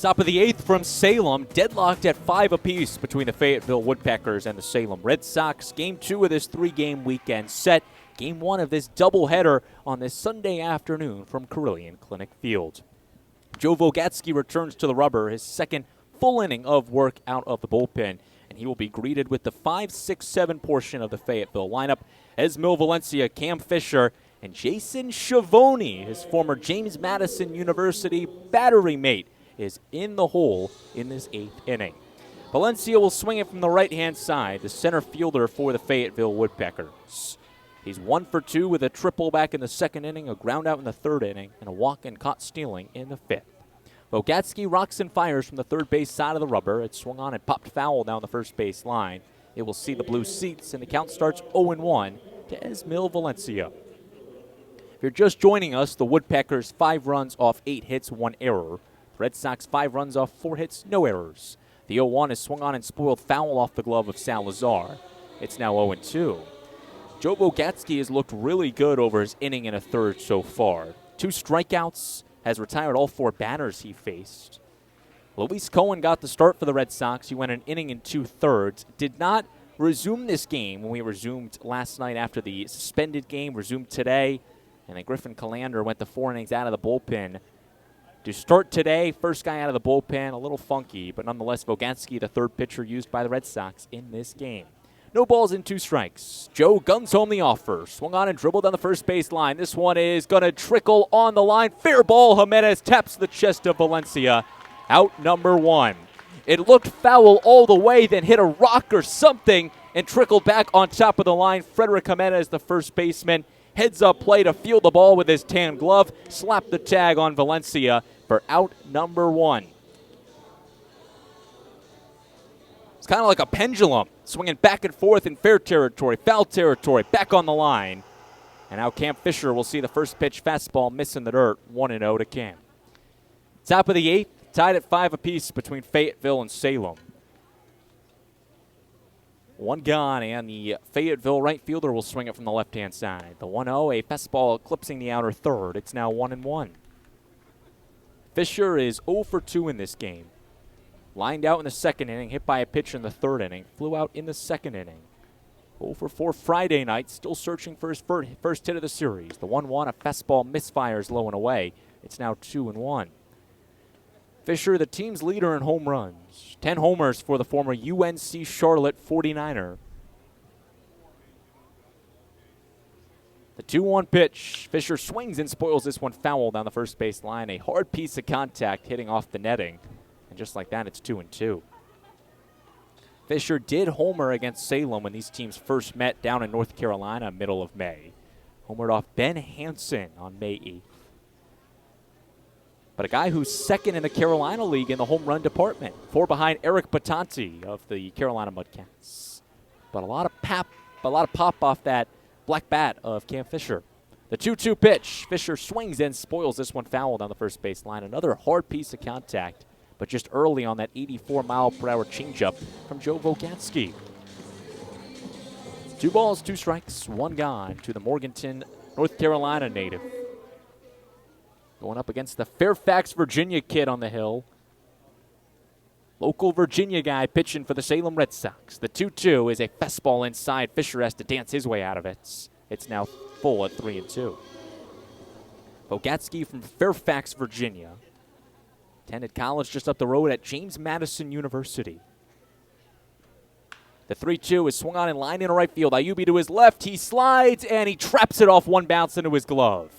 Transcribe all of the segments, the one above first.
Top of the eighth from Salem, deadlocked at 5 apiece between the Fayetteville Woodpeckers and the Salem Red Sox. Game 2 of this 3-game weekend set. Game 1 of this doubleheader on this Sunday afternoon from Carilion Clinic Field. Joe Vogatsky returns to the rubber, his second full inning of work out of the bullpen, and he will be greeted with the 5, 6, 7 portion of the Fayetteville lineup. Esmil Valencia, Cam Fisher, and Jason Schiavone, his former James Madison University battery mate, is in the hole in this 8th inning. Valencia will swing it from the right-hand side, the center fielder for the Fayetteville Woodpeckers. He's 1 for 2 with a triple back in the 2nd inning, a ground out in the 3rd inning, and a walk and caught stealing in the 5th. Vogatsky rocks and fires from the third base side of the rubber. It swung on and popped foul down the first base line. It will see the blue seats, and the count starts 0-1 to Esmil Valencia. If you're just joining us, the Woodpeckers 5 runs off 8 hits, 1 error. Red Sox 5 runs off 4 hits, no errors. The 0-1 is swung on and spoiled foul off the glove of Salazar. It's now 0-2. Joe Vogatsky has looked really good over his inning and a third so far. 2 strikeouts, has retired all 4 batters he faced. Luis Cohen got the start for the Red Sox. He went an inning and 2/3. Did not resume this game when we resumed last night after the suspended game, resumed today. And then Griffin Calander went the 4 innings out of the bullpen. To start today, first guy out of the bullpen, a little funky, but nonetheless, Vogatsky, the third pitcher used by the Red Sox in this game. No balls and 2 strikes. Joe guns home the offer. Swung on and dribbled down the first base line. This one is going to trickle on the line. Fair ball. Jimenez taps the chest of Valencia. Out number 1. It looked foul all the way, then hit a rock or something and trickled back on top of the line. Frederick Jimenez, the first baseman, heads up play to field the ball with his tan glove, slapped the tag on Valencia for out number 1. It's kind of like a pendulum, swinging back and forth in fair territory, foul territory, back on the line. And now Cam Fisher will see the first pitch fastball miss in the dirt, 1-0 to Cam. Top of the 8th, tied at 5 apiece between Fayetteville and Salem. 1 gone, and the Fayetteville right fielder will swing it from the left-hand side. The 1-0, a fastball eclipsing the outer third. It's now 1-1. Fisher is 0 for 2 in this game. Lined out in the 2nd inning, hit by a pitch in the 3rd inning, flew out in the 2nd inning. 0 for 4 Friday night, still searching for his first hit of the series. The 1-1, a fastball misfires low and away. It's now 2-1. Fisher, the team's leader in home runs. 10 homers for the former UNC Charlotte 49er. The 2-1 pitch. Fisher swings and spoils this one foul down the first base line. A hard piece of contact hitting off the netting. And just like that, it's 2-2. Fisher did homer against Salem when these teams first met down in North Carolina middle of May. Homered off Ben Hansen on May 8th. But a guy who's 2nd in the Carolina League in the home run department. 4 behind Eric Batanti of the Carolina Mudcats. But a lot of pop off that black bat of Cam Fisher. The 2-2 pitch. Fisher swings and spoils this one foul down the first base line. Another hard piece of contact, but just early on that 84-mile-per-hour changeup from Joe Vogatsky. 2 balls, 2 strikes, 1 gone to the Morganton, North Carolina native. Going up against the Fairfax, Virginia kid on the hill. Local Virginia guy pitching for the Salem Red Sox. The 2-2 is a fastball inside. Fisher has to dance his way out of it. It's now full at 3-2. Vogatsky from Fairfax, Virginia. Attended college just up the road at James Madison University. The 3-2 is swung on and lined into right field. Ayubi to his left. He slides, and he traps it off one bounce into his glove.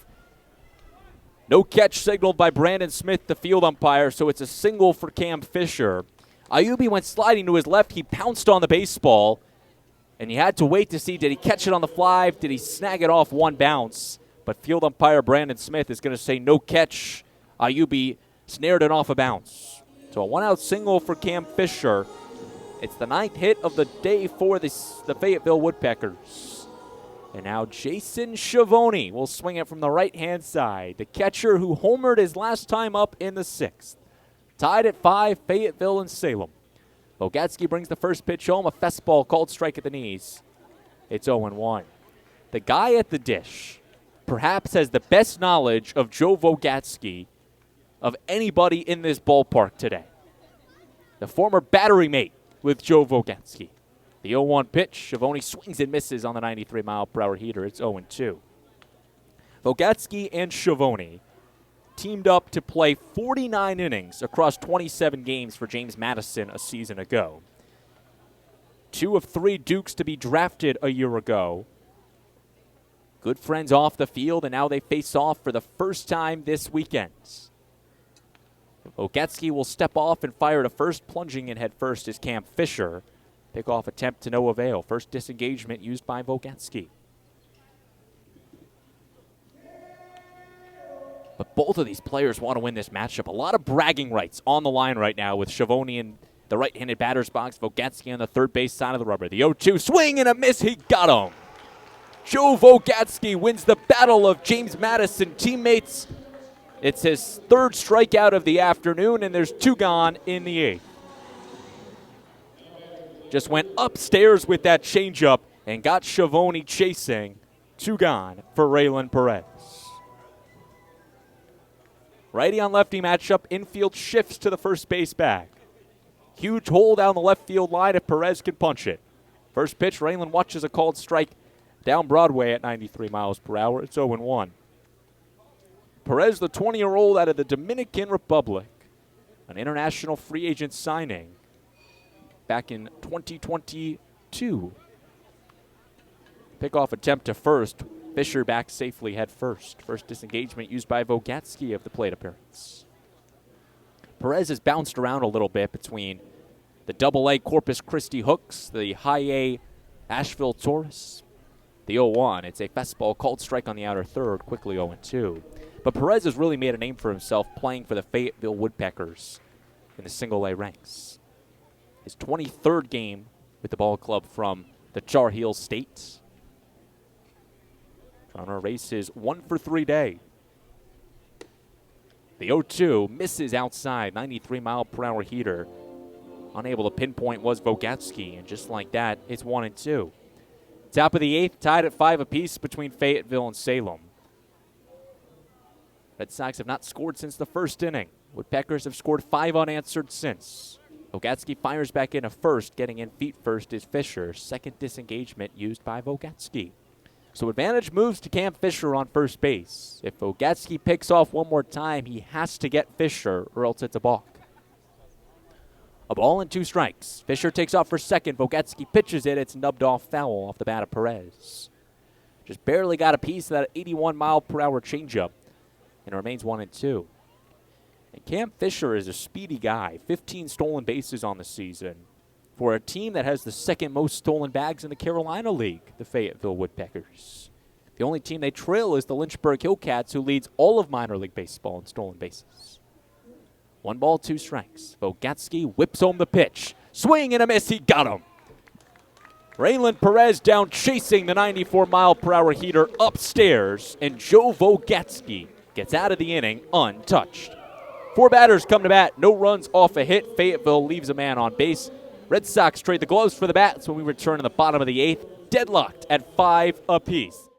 No catch signaled by Brandon Smith, the field umpire, so it's a single for Cam Fisher. Ayubi went sliding to his left. He pounced on the baseball, and you had to wait to see, did he catch it on the fly? Did he snag it off one bounce? But field umpire Brandon Smith is going to say no catch. Ayubi snared it off a bounce. So a 1-out single for Cam Fisher. It's the 9th hit of the day for the Fayetteville Woodpeckers. And now Jason Schiavone will swing it from the right-hand side. The catcher who homered his last time up in the 6th. Tied at 5, Fayetteville and Salem. Vogatsky brings the first pitch home, a fastball called strike at the knees. It's 0-1. The guy at the dish perhaps has the best knowledge of Joe Vogatsky of anybody in this ballpark today. The former battery mate with Joe Vogatsky. The 0-1 pitch, Schiavone swings and misses on the 93-mile-per-hour heater. It's 0-2. Vogatsky and Schiavone teamed up to play 49 innings across 27 games for James Madison a season ago. 2 of 3 Dukes to be drafted a year ago. Good friends off the field, and now they face off for the first time this weekend. Vogatsky will step off and fire to first. Plunging in head first is Cam Fisher. Pickoff attempt to no avail. First disengagement used by Vogatsky. But both of these players want to win this matchup. A lot of bragging rights on the line right now with Schiavone in the right-handed batter's box. Vogatsky on the third base side of the rubber. The 0-2 swing and a miss. He got him. Joe Vogatsky wins the battle of James Madison teammates. It's his 3rd strikeout of the afternoon, and there's 2 gone in the 8th. Just went upstairs with that changeup and got Schiavone chasing. 2 gone for Raylan Perez. Righty on lefty matchup. Infield shifts to the first base bag. Huge hole down the left field line if Perez can punch it. First pitch, Raylan watches a called strike down Broadway at 93 miles per hour. It's 0-1. Perez, the 20-year-old out of the Dominican Republic, an international free agent signing back in 2022. Pickoff attempt to first. Fisher back safely head first. First disengagement used by Vogatsky of the plate appearance. Perez has bounced around a little bit between the Double-A Corpus Christi Hooks, the High-A Asheville Taurus, the 0-1. It's a fastball called strike on the outer third, quickly 0-2. But Perez has really made a name for himself playing for the Fayetteville Woodpeckers in the Single-A ranks. His 23rd game with the ball club from the Char Heel State. Trying to erase his 1-for-3 day. The 0-2 misses outside, 93-mile-per-hour heater. Unable to pinpoint was Vogatsky, and just like that, it's 1-2. Top of the 8th, tied at 5 apiece between Fayetteville and Salem. Red Sox have not scored since the first inning. Woodpeckers have scored 5 unanswered since. Vogatsky fires back in a first. Getting in feet first is Fisher. Second disengagement used by Vogatsky. So advantage moves to Cam Fisher on first base. If Vogatsky picks off one more time, he has to get Fisher or else it's a balk. A ball and 2 strikes. Fisher takes off for second. Vogatsky pitches it. It's nubbed off foul off the bat of Perez. Just barely got a piece of that 81-mile-per-hour changeup. And it remains 1-2. And Cam Fisher is a speedy guy. 15 stolen bases on the season for a team that has the 2nd most stolen bags in the Carolina League, the Fayetteville Woodpeckers. The only team they trail is the Lynchburg Hillcats, who leads all of minor league baseball in stolen bases. 1 ball, 2 strikes. Vogatsky whips home the pitch. Swing and a miss. He got him. Raylan Perez down chasing the 94-mile-per-hour heater upstairs, and Joe Vogatsky gets out of the inning untouched. 4 batters come to bat. No runs off a hit. Fayetteville leaves a man on base. Red Sox trade the gloves for the bats when we return in the bottom of the 8th. Deadlocked at 5 apiece.